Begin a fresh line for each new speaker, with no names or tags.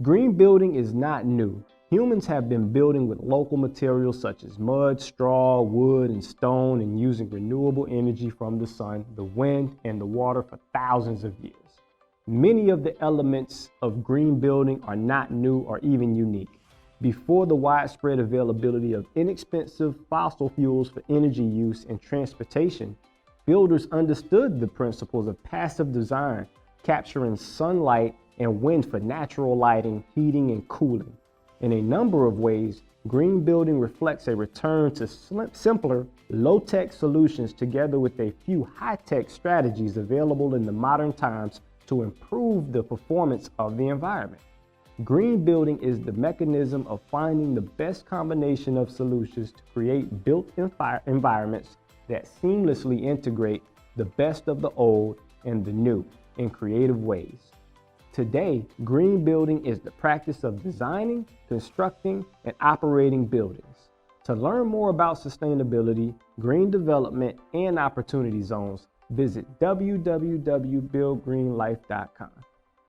Green building is not new. Humans have been building with local materials such as mud, straw, wood, and stone, and using renewable energy from the sun, the wind, and the water for thousands of years. Many of the elements of green building are not new or even unique. Before the widespread availability of inexpensive fossil fuels for energy use and transportation, builders understood the principles of passive design, capturing sunlight and wind for natural lighting, heating, and cooling. In a number of ways, green building reflects a return to simpler, low-tech solutions together with a few high-tech strategies available in the modern times to improve the performance of the environment. Green building is the mechanism of finding the best combination of solutions to create built environments that seamlessly integrate the best of the old and the new in creative ways. Today, green building is the practice of designing, constructing, and operating buildings. To learn more about sustainability, green development, and opportunity zones, visit www.buildgreenlife.com.